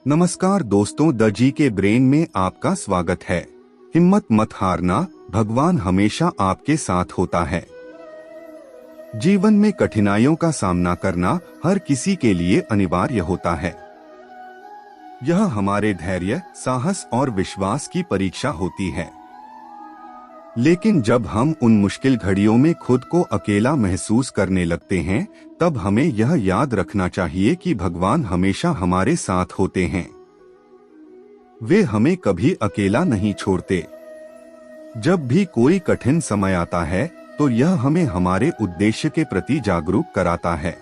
नमस्कार दोस्तों, द जी के ब्रेन में आपका स्वागत है। हिम्मत मत हारना, भगवान हमेशा आपके साथ होता है। जीवन में कठिनाइयों का सामना करना हर किसी के लिए अनिवार्य होता है। यह हमारे धैर्य, साहस और विश्वास की परीक्षा होती है। लेकिन जब हम उन मुश्किल घड़ियों में खुद को अकेला महसूस करने लगते हैं, तब हमें यह याद रखना चाहिए कि भगवान हमेशा हमारे साथ होते हैं। वे हमें कभी अकेला नहीं छोड़ते। जब भी कोई कठिन समय आता है, तो यह हमें हमारे उद्देश्य के प्रति जागरूक कराता है।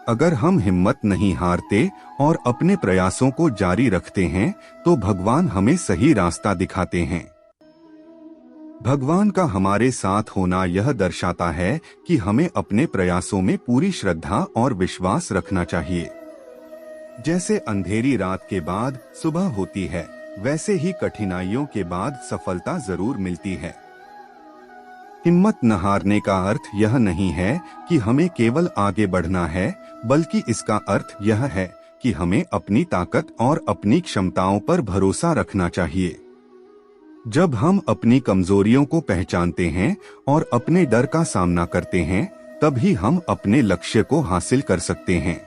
अगर हम हिम्मत नहीं हारते और अपने प्रयासों को जारी रखते हैं, तो भगवान हमें सही रास्ता दिखाते हैं। भगवान का हमारे साथ होना यह दर्शाता है कि हमें अपने प्रयासों में पूरी श्रद्धा और विश्वास रखना चाहिए। जैसे अंधेरी रात के बाद सुबह होती है, वैसे ही कठिनाइयों के बाद सफलता जरूर मिलती है। हिम्मत न हारने का अर्थ यह नहीं है कि हमें केवल आगे बढ़ना है, बल्कि इसका अर्थ यह है कि हमें अपनी ताकत और अपनी क्षमताओं पर भरोसा रखना चाहिए। जब हम अपनी कमजोरियों को पहचानते हैं और अपने डर का सामना करते हैं, तभी हम अपने लक्ष्य को हासिल कर सकते हैं।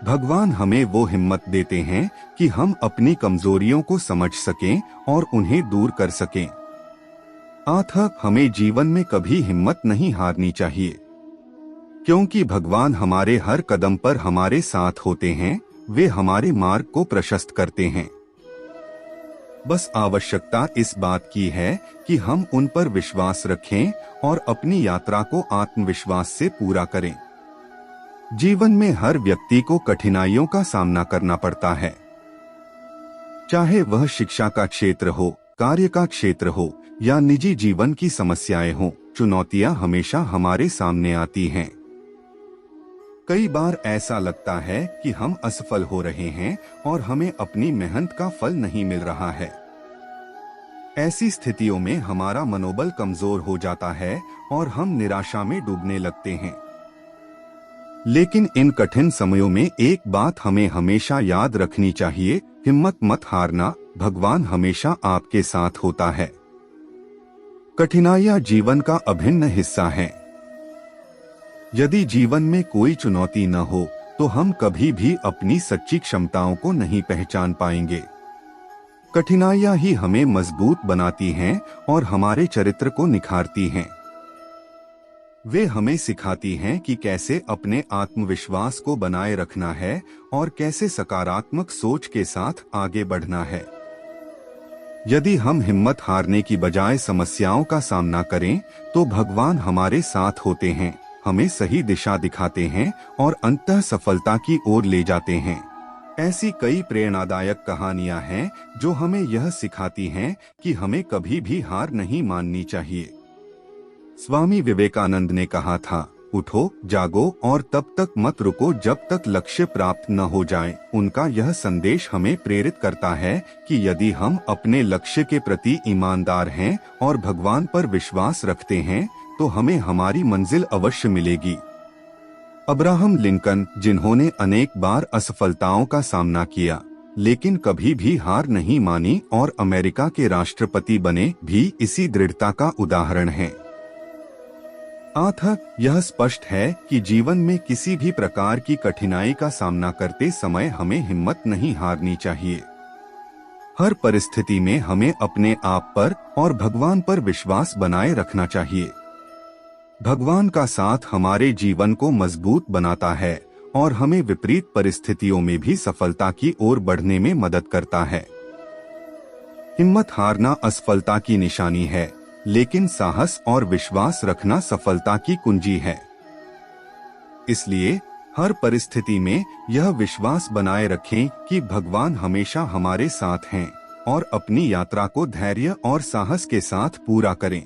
भगवान हमें वो हिम्मत देते हैं कि हम अपनी कमजोरियों को समझ सकें और उन्हें दूर कर सकें। अतः हमें जीवन में कभी हिम्मत नहीं हारनी चाहिए, क्योंकि भगवान हमारे हर कदम पर हमारे साथ होते हैं। वे हमारे मार्ग को प्रशस्त करते हैं। बस आवश्यकता इस बात की है कि हम उन पर विश्वास रखें और अपनी यात्रा को आत्मविश्वास से पूरा करें। जीवन में हर व्यक्ति को कठिनाइयों का सामना करना पड़ता है। चाहे वह शिक्षा का क्षेत्र हो, कार्य का क्षेत्र हो या निजी जीवन की समस्याएं हों, चुनौतियां हमेशा हमारे सामने आती हैं। कई बार ऐसा लगता है कि हम असफल हो रहे हैं और हमें अपनी मेहनत का फल नहीं मिल रहा है। ऐसी स्थितियों में हमारा मनोबल कमजोर हो जाता है और हम निराशा में डूबने लगते हैं। लेकिन इन कठिन समयों में एक बात हमें हमेशा याद रखनी चाहिए: हिम्मत मत हारना, भगवान हमेशा आपके साथ होता है। कठिनाइयां जीवन का अभिन्न हिस्सा हैं। यदि जीवन में कोई चुनौती न हो, तो हम कभी भी अपनी सच्ची क्षमताओं को नहीं पहचान पाएंगे। कठिनाइयां ही हमें मजबूत बनाती हैं और हमारे चरित्र को निखारती हैं। वे हमें सिखाती हैं कि कैसे अपने आत्मविश्वास को बनाए रखना है और कैसे सकारात्मक सोच के साथ आगे बढ़ना है। यदि हम हिम्मत हारने की बजाय समस्याओं का सामना करें, तो भगवान हमारे साथ होते हैं, हमें सही दिशा दिखाते हैं और अंततः सफलता की ओर ले जाते हैं। ऐसी कई प्रेरणादायक कहानियां हैं जो हमें यह सिखाती हैं कि हमें कभी भी हार नहीं माननी चाहिए। स्वामी विवेकानंद ने कहा था, उठो, जागो और तब तक मत रुको जब तक लक्ष्य प्राप्त न हो जाए। उनका यह संदेश हमें प्रेरित करता है कि यदि हम अपने लक्ष्य के प्रति ईमानदार हैं और भगवान पर विश्वास रखते हैं, तो हमें हमारी मंजिल अवश्य मिलेगी। अब्राहम लिंकन, जिन्होंने अनेक बार असफलताओं का सामना किया लेकिन कभी भी हार नहीं मानी और अमेरिका के राष्ट्रपति बने, भी इसी दृढ़ता का उदाहरण हैं। अतः यह स्पष्ट है कि जीवन में किसी भी प्रकार की कठिनाई का सामना करते समय हमें हिम्मत नहीं हारनी चाहिए। हर परिस्थिति में हमें अपने आप पर और भगवान पर विश्वास बनाए रखना चाहिए। भगवान का साथ हमारे जीवन को मजबूत बनाता है और हमें विपरीत परिस्थितियों में भी सफलता की ओर बढ़ने में मदद करता है। हिम्मत हारना असफलता की निशानी है, लेकिन साहस और विश्वास रखना सफलता की कुंजी है। इसलिए हर परिस्थिति में यह विश्वास बनाए रखें कि भगवान हमेशा हमारे साथ हैं और अपनी यात्रा को धैर्य और साहस के साथ पूरा करें।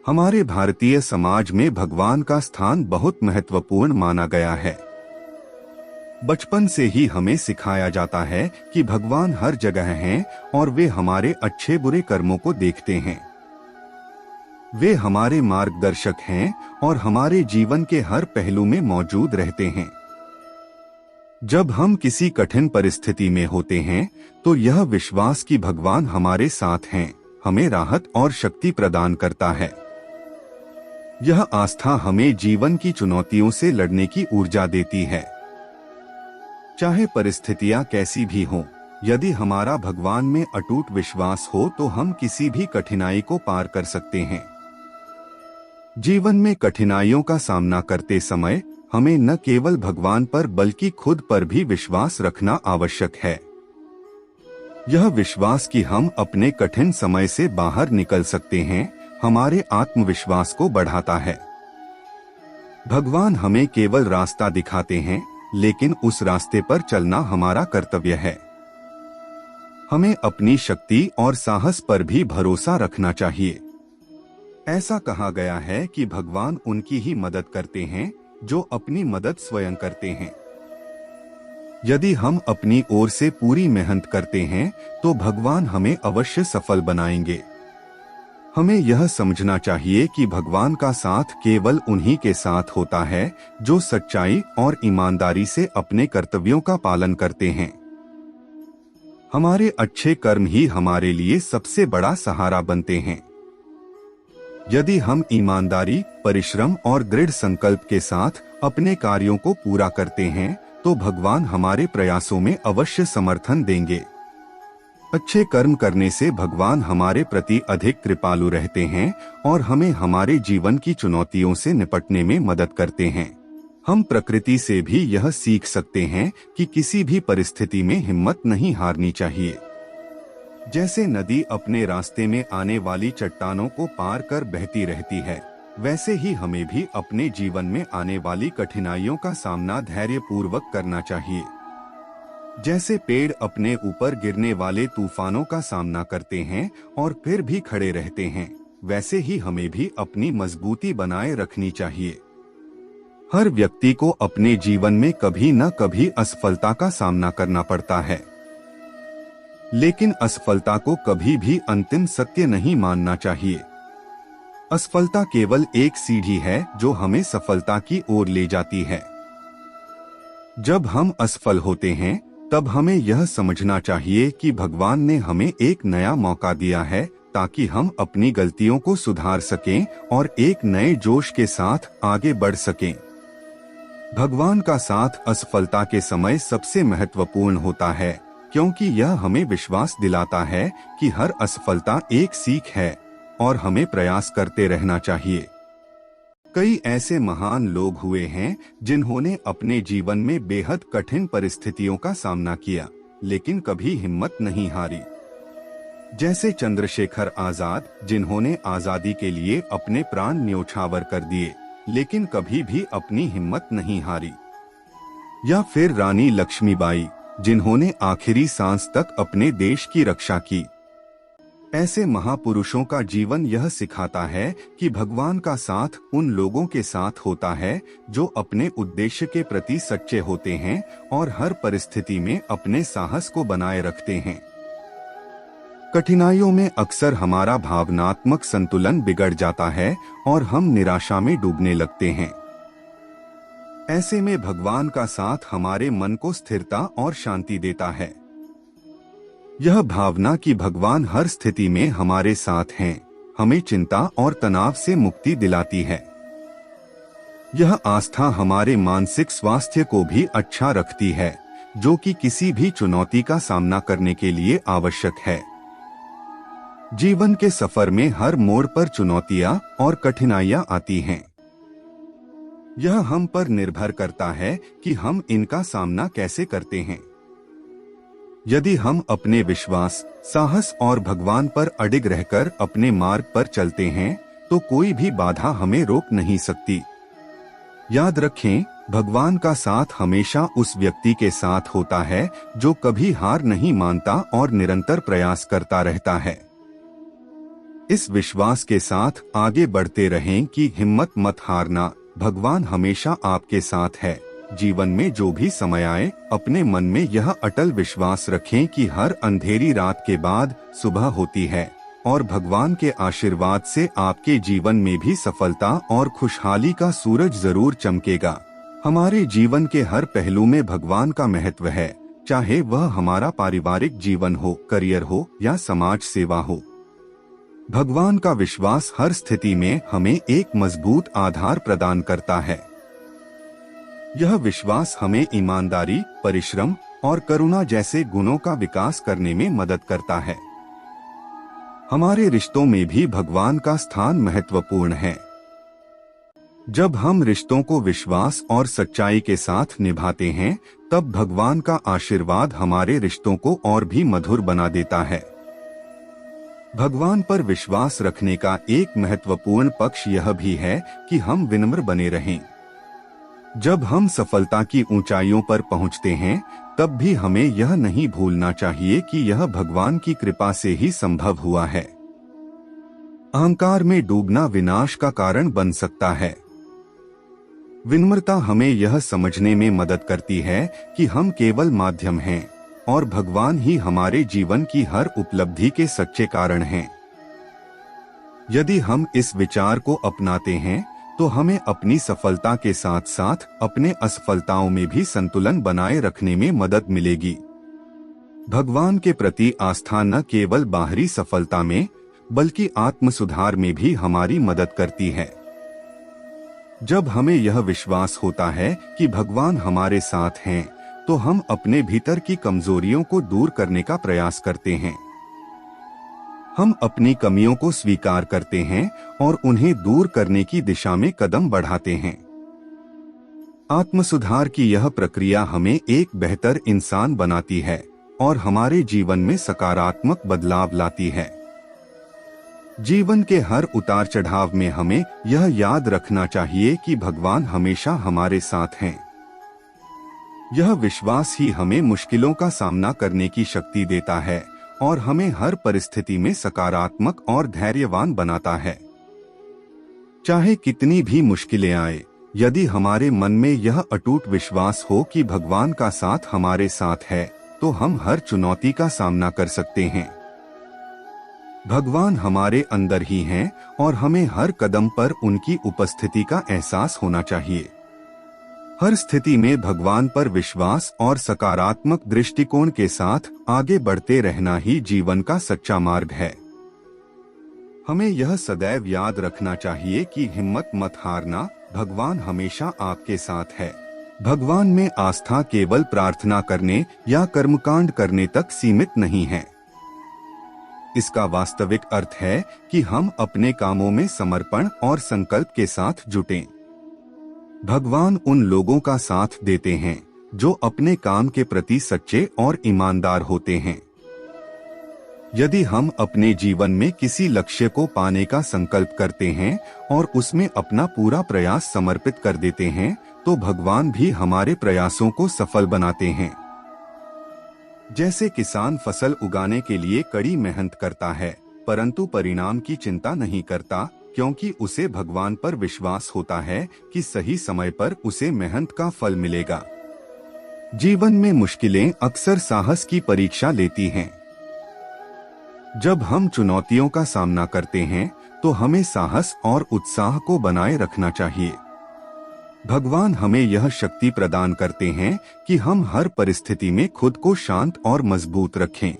हमारे भारतीय समाज में भगवान का स्थान बहुत महत्वपूर्ण माना गया है। बचपन से ही हमें सिखाया जाता है कि भगवान हर जगह हैं और वे हमारे अच्छे बुरे कर्मों को देखते हैं। वे हमारे मार्गदर्शक हैं और हमारे जीवन के हर पहलू में मौजूद रहते हैं। जब हम किसी कठिन परिस्थिति में होते हैं तो यह विश्वास कि भगवान हमारे साथ हैं हमें राहत और शक्ति प्रदान करता है। यह आस्था हमें जीवन की चुनौतियों से लड़ने की ऊर्जा देती है। चाहे परिस्थितियां कैसी भी हों, यदि हमारा भगवान में अटूट विश्वास हो तो हम किसी भी कठिनाई को पार कर सकते हैं। जीवन में कठिनाइयों का सामना करते समय हमें न केवल भगवान पर बल्कि खुद पर भी विश्वास रखना आवश्यक है। यह विश्वास कि हम अपने कठिन समय से बाहर निकल सकते हैं हमारे आत्मविश्वास को बढ़ाता है। भगवान हमें केवल रास्ता दिखाते हैं, लेकिन उस रास्ते पर चलना हमारा कर्तव्य है। हमें अपनी शक्ति और साहस पर भी भरोसा रखना चाहिए। ऐसा कहा गया है कि भगवान उनकी ही मदद करते हैं जो अपनी मदद स्वयं करते हैं। यदि हम अपनी ओर से पूरी मेहनत करते हैं तो भगवान हमें अवश्य सफल बनाएंगे। हमें यह समझना चाहिए कि भगवान का साथ केवल उन्हीं के साथ होता है जो सच्चाई और ईमानदारी से अपने कर्तव्यों का पालन करते हैं। हमारे अच्छे कर्म ही हमारे लिए सबसे बड़ा सहारा बनते हैं। यदि हम ईमानदारी, परिश्रम और दृढ़ संकल्प के साथ अपने कार्यों को पूरा करते हैं तो भगवान हमारे प्रयासों में अवश्य समर्थन देंगे। अच्छे कर्म करने से भगवान हमारे प्रति अधिक कृपालु रहते हैं और हमें हमारे जीवन की चुनौतियों से निपटने में मदद करते हैं। हम प्रकृति से भी यह सीख सकते हैं कि किसी भी परिस्थिति में हिम्मत नहीं हारनी चाहिए। जैसे नदी अपने रास्ते में आने वाली चट्टानों को पार कर बहती रहती है, वैसे ही हमें भी अपने जीवन में आने वाली कठिनाइयों का सामना धैर्यपूर्वक करना चाहिए। जैसे पेड़ अपने ऊपर गिरने वाले तूफानों का सामना करते हैं और फिर भी खड़े रहते हैं, वैसे ही हमें भी अपनी मजबूती बनाए रखनी चाहिए। हर व्यक्ति को अपने जीवन में कभी न कभी असफलता का सामना करना पड़ता है, लेकिन असफलता को कभी भी अंतिम सत्य नहीं मानना चाहिए। असफलता केवल एक सीढ़ी है जो हमें सफलता की ओर ले जाती है। जब हम असफल होते हैं तब हमें यह समझना चाहिए कि भगवान ने हमें एक नया मौका दिया है ताकि हम अपनी गलतियों को सुधार सकें और एक नए जोश के साथ आगे बढ़ सकें। भगवान का साथ असफलता के समय सबसे महत्वपूर्ण होता है, क्योंकि यह हमें विश्वास दिलाता है कि हर असफलता एक सीख है और हमें प्रयास करते रहना चाहिए। कई ऐसे महान लोग हुए हैं जिन्होंने अपने जीवन में बेहद कठिन परिस्थितियों का सामना किया, लेकिन कभी हिम्मत नहीं हारी। जैसे चंद्रशेखर आजाद, जिन्होंने आजादी के लिए अपने प्राण न्योछावर कर दिए, लेकिन कभी भी अपनी हिम्मत नहीं हारी। या फिर रानी लक्ष्मीबाई, जिन्होंने आखिरी सांस तक अपने देश की रक्षा की। ऐसे महापुरुषों का जीवन यह सिखाता है कि भगवान का साथ उन लोगों के साथ होता है जो अपने उद्देश्य के प्रति सच्चे होते हैं और हर परिस्थिति में अपने साहस को बनाए रखते हैं। कठिनाइयों में अक्सर हमारा भावनात्मक संतुलन बिगड़ जाता है और हम निराशा में डूबने लगते हैं। ऐसे में भगवान का साथ हमारे मन को स्थिरता और शांति देता है। यह भावना कि भगवान हर स्थिति में हमारे साथ हैं, हमें चिंता और तनाव से मुक्ति दिलाती है। यह आस्था हमारे मानसिक स्वास्थ्य को भी अच्छा रखती है, जो कि किसी भी चुनौती का सामना करने के लिए आवश्यक है। जीवन के सफर में हर मोड़ पर चुनौतियां और कठिनाइयां आती हैं। यह हम पर निर्भर करता है कि हम इनका सामना कैसे करते हैं। यदि हम अपने विश्वास, साहस और भगवान पर अडिग रहकर अपने मार्ग पर चलते हैं तो कोई भी बाधा हमें रोक नहीं सकती। याद रखें, भगवान का साथ हमेशा उस व्यक्ति के साथ होता है जो कभी हार नहीं मानता और निरंतर प्रयास करता रहता है। इस विश्वास के साथ आगे बढ़ते रहें कि हिम्मत मत हारना, भगवान हमेशा आपके साथ है। जीवन में जो भी समय आए, अपने मन में यह अटल विश्वास रखें कि हर अंधेरी रात के बाद सुबह होती है और भगवान के आशीर्वाद से आपके जीवन में भी सफलता और खुशहाली का सूरज जरूर चमकेगा। हमारे जीवन के हर पहलू में भगवान का महत्व है, चाहे वह हमारा पारिवारिक जीवन हो, करियर हो या समाज सेवा हो। भगवान का विश्वास हर स्थिति में हमें एक मजबूत आधार प्रदान करता है। यह विश्वास हमें ईमानदारी, परिश्रम और करुणा जैसे गुणों का विकास करने में मदद करता है। हमारे रिश्तों में भी भगवान का स्थान महत्वपूर्ण है। जब हम रिश्तों को विश्वास और सच्चाई के साथ निभाते हैं, तब भगवान का आशीर्वाद हमारे रिश्तों को और भी मधुर बना देता है। भगवान पर विश्वास रखने का एक महत्वपूर्ण पक्ष यह भी है कि हम विनम्र बने रहें। जब हम सफलता की ऊंचाइयों पर पहुंचते हैं, तब भी हमें यह नहीं भूलना चाहिए कि यह भगवान की कृपा से ही संभव हुआ है। अहंकार में डूबना विनाश का कारण बन सकता है। विनम्रता हमें यह समझने में मदद करती है कि हम केवल माध्यम हैं और भगवान ही हमारे जीवन की हर उपलब्धि के सच्चे कारण हैं। यदि हम इस विचार को अपनाते हैं, तो हमें अपनी सफलता के साथ साथ अपने असफलताओं में भी संतुलन बनाए रखने में मदद मिलेगी। भगवान के प्रति आस्था न केवल बाहरी सफलता में, बल्कि आत्म सुधार में भी हमारी मदद करती है। जब हमें यह विश्वास होता है कि भगवान हमारे साथ हैं, तो हम अपने भीतर की कमजोरियों को दूर करने का प्रयास करते हैं। हम अपनी कमियों को स्वीकार करते हैं और उन्हें दूर करने की दिशा में कदम बढ़ाते हैं। आत्म सुधार की यह प्रक्रिया हमें एक बेहतर इंसान बनाती है और हमारे जीवन में सकारात्मक बदलाव लाती है। जीवन के हर उतार चढ़ाव में हमें यह याद रखना चाहिए कि भगवान हमेशा हमारे साथ हैं। यह विश्वास ही हमें मुश्किलों का सामना करने की शक्ति देता है और हमें हर परिस्थिति में सकारात्मक और धैर्यवान बनाता है। चाहे कितनी भी मुश्किलें आए, यदि हमारे मन में यह अटूट विश्वास हो कि भगवान का साथ हमारे साथ है, तो हम हर चुनौती का सामना कर सकते हैं। भगवान हमारे अंदर ही हैं और हमें हर कदम पर उनकी उपस्थिति का एहसास होना चाहिए। हर स्थिति में भगवान पर विश्वास और सकारात्मक दृष्टिकोण के साथ आगे बढ़ते रहना ही जीवन का सच्चा मार्ग है। हमें यह सदैव याद रखना चाहिए कि हिम्मत मत हारना, भगवान हमेशा आपके साथ है। भगवान में आस्था केवल प्रार्थना करने या कर्मकांड करने तक सीमित नहीं है। इसका वास्तविक अर्थ है कि हम अपने कामों में समर्पण और संकल्प के साथ जुटें। भगवान उन लोगों का साथ देते हैं जो अपने काम के प्रति सच्चे और ईमानदार होते हैं। यदि हम अपने जीवन में किसी लक्ष्य को पाने का संकल्प करते हैं और उसमें अपना पूरा प्रयास समर्पित कर देते हैं, तो भगवान भी हमारे प्रयासों को सफल बनाते हैं। जैसे किसान फसल उगाने के लिए कड़ी मेहनत करता है, परंतु परिणाम की चिंता नहीं करता, क्योंकि उसे भगवान पर विश्वास होता है कि सही समय पर उसे मेहनत का फल मिलेगा। जीवन में मुश्किलें अक्सर साहस की परीक्षा लेती हैं। जब हम चुनौतियों का सामना करते हैं, तो हमें साहस और उत्साह को बनाए रखना चाहिए। भगवान हमें यह शक्ति प्रदान करते हैं कि हम हर परिस्थिति में खुद को शांत और मजबूत रखें।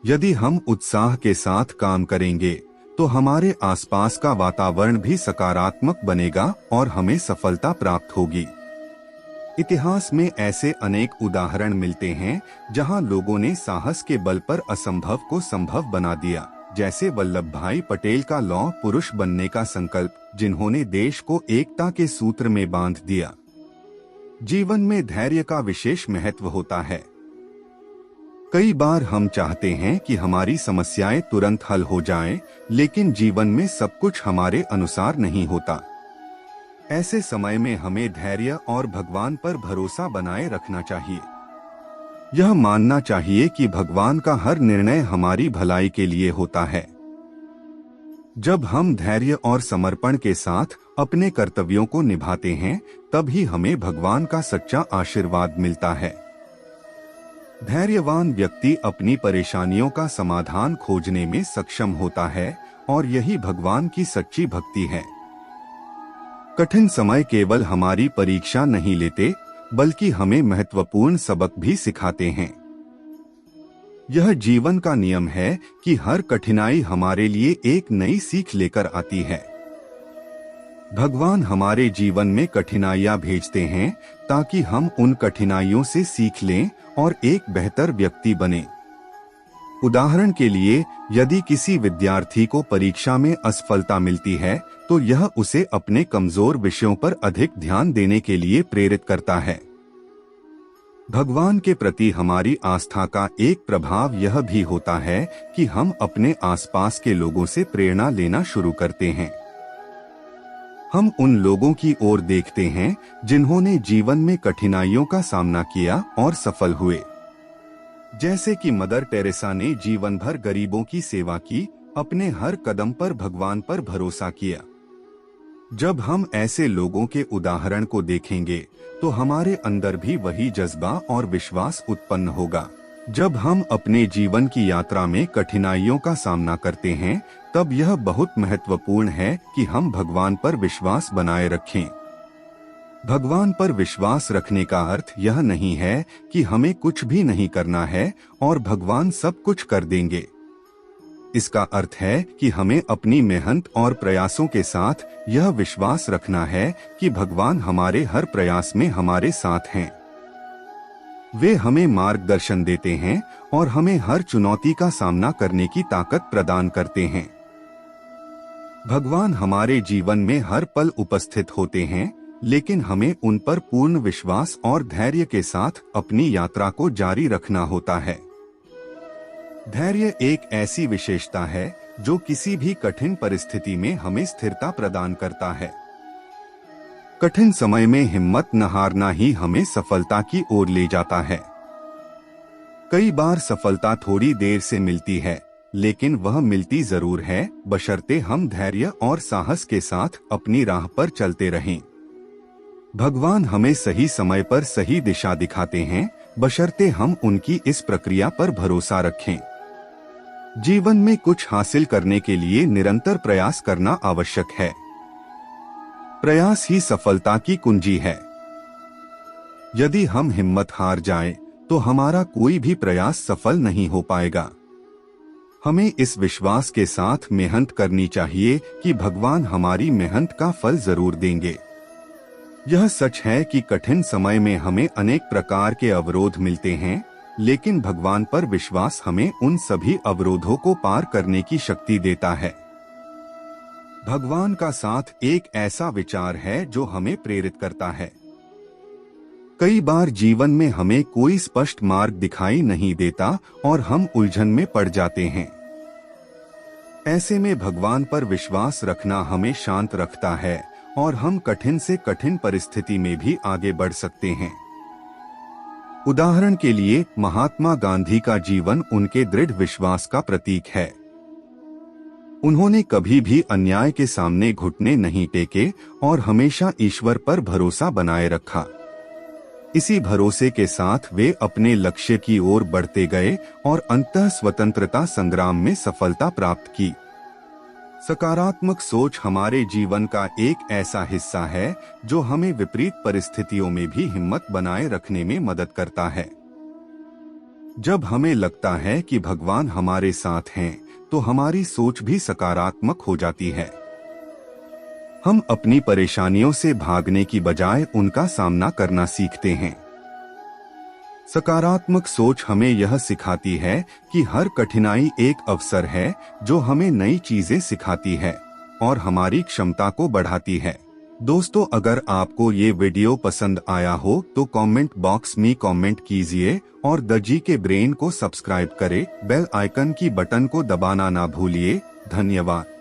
यदि हम उत्साह के साथ काम करेंगे, तो हमारे आसपास का वातावरण भी सकारात्मक बनेगा और हमें सफलता प्राप्त होगी। इतिहास में ऐसे अनेक उदाहरण मिलते हैं जहां लोगों ने साहस के बल पर असंभव को संभव बना दिया, जैसे वल्लभ भाई पटेल का लौह पुरुष बनने का संकल्प, जिन्होंने देश को एकता के सूत्र में बांध दिया। जीवन में धैर्य का विशेष महत्व होता है। कई बार हम चाहते हैं कि हमारी समस्याएं तुरंत हल हो जाएं, लेकिन जीवन में सब कुछ हमारे अनुसार नहीं होता। ऐसे समय में हमें धैर्य और भगवान पर भरोसा बनाए रखना चाहिए। यह मानना चाहिए कि भगवान का हर निर्णय हमारी भलाई के लिए होता है। जब हम धैर्य और समर्पण के साथ अपने कर्तव्यों को निभाते हैं, तभी हमें भगवान का सच्चा आशीर्वाद मिलता है। धैर्यवान व्यक्ति अपनी परेशानियों का समाधान खोजने में सक्षम होता है और यही भगवान की सच्ची भक्ति है। कठिन समय केवल हमारी परीक्षा नहीं लेते, बल्कि हमें महत्वपूर्ण सबक भी सिखाते हैं। यह जीवन का नियम है कि हर कठिनाई हमारे लिए एक नई सीख लेकर आती है। भगवान हमारे जीवन में कठिनाइयां भेजते हैं ताकि हम उन कठिनाइयों से सीख लें और एक बेहतर व्यक्ति बने। उदाहरण के लिए, यदि किसी विद्यार्थी को परीक्षा में असफलता मिलती है, तो यह उसे अपने कमजोर विषयों पर अधिक ध्यान देने के लिए प्रेरित करता है। भगवान के प्रति हमारी आस्था का एक प्रभाव यह भी होता है कि हम अपने आसपास के लोगों से प्रेरणा लेना शुरू करते हैं। हम उन लोगों की ओर देखते हैं जिन्होंने जीवन में कठिनाइयों का सामना किया और सफल हुए। जैसे कि मदर टेरेसा ने जीवन भर गरीबों की सेवा की, अपने हर कदम पर भगवान पर भरोसा किया। जब हम ऐसे लोगों के उदाहरण को देखेंगे, तो हमारे अंदर भी वही जज्बा और विश्वास उत्पन्न होगा। जब हम अपने जीवन की यात्रा में कठिनाइयों का सामना करते हैं, तब यह बहुत महत्वपूर्ण है कि हम भगवान पर विश्वास बनाए रखें। भगवान पर विश्वास रखने का अर्थ यह नहीं है कि हमें कुछ भी नहीं करना है और भगवान सब कुछ कर देंगे। इसका अर्थ है कि हमें अपनी मेहनत और प्रयासों के साथ यह विश्वास रखना है कि भगवान हमारे हर प्रयास में हमारे साथ हैं। वे हमें मार्गदर्शन देते हैं और हमें हर चुनौती का सामना करने की ताकत प्रदान करते हैं। भगवान हमारे जीवन में हर पल उपस्थित होते हैं, लेकिन हमें उन पर पूर्ण विश्वास और धैर्य के साथ अपनी यात्रा को जारी रखना होता है। धैर्य एक ऐसी विशेषता है जो किसी भी कठिन परिस्थिति में हमें स्थिरता प्रदान करता है। कठिन समय में हिम्मत न हारना ही हमें सफलता की ओर ले जाता है। कई बार सफलता थोड़ी देर से मिलती है, लेकिन वह मिलती जरूर है, बशर्ते हम धैर्य और साहस के साथ अपनी राह पर चलते रहें। भगवान हमें सही समय पर सही दिशा दिखाते हैं, बशर्ते हम उनकी इस प्रक्रिया पर भरोसा रखें। जीवन में कुछ हासिल करने के लिए निरंतर प्रयास करना आवश्यक है। प्रयास ही सफलता की कुंजी है। यदि हम हिम्मत हार जाएं, तो हमारा कोई भी प्रयास सफल नहीं हो पाएगा। हमें इस विश्वास के साथ मेहनत करनी चाहिए कि भगवान हमारी मेहनत का फल जरूर देंगे। यह सच है कि कठिन समय में हमें अनेक प्रकार के अवरोध मिलते हैं, लेकिन भगवान पर विश्वास हमें उन सभी अवरोधों को पार करने की शक्ति देता है। भगवान का साथ एक ऐसा विचार है जो हमें प्रेरित करता है। कई बार जीवन में हमें कोई स्पष्ट मार्ग दिखाई नहीं देता और हम उलझन में पड़ जाते हैं। ऐसे में भगवान पर विश्वास रखना हमें शांत रखता है और हम कठिन से कठिन परिस्थिति में भी आगे बढ़ सकते हैं। उदाहरण के लिए, महात्मा गांधी का जीवन उनके दृढ़ विश्वास का प्रतीक है। उन्होंने कभी भी अन्याय के सामने घुटने नहीं टेके और हमेशा ईश्वर पर भरोसा बनाए रखा। इसी भरोसे के साथ वे अपने लक्ष्य की ओर बढ़ते गए और अंततः स्वतंत्रता संग्राम में सफलता प्राप्त की। सकारात्मक सोच हमारे जीवन का एक ऐसा हिस्सा है जो हमें विपरीत परिस्थितियों में भी हिम्मत बनाए रखने में मदद करता है। जब हमें लगता है कि भगवान हमारे साथ हैं, तो हमारी सोच भी सकारात्मक हो जाती है। हम अपनी परेशानियों से भागने की बजाय उनका सामना करना सीखते हैं। सकारात्मक सोच हमें यह सिखाती है कि हर कठिनाई एक अवसर है जो हमें नई चीजें सिखाती है और हमारी क्षमता को बढ़ाती है। दोस्तों, अगर आपको ये वीडियो पसंद आया हो तो कमेंट बॉक्स में कमेंट कीजिए और द जी के ब्रेन को सब्सक्राइब करें। बेल आइकन की बटन को दबाना ना भूलिए। धन्यवाद।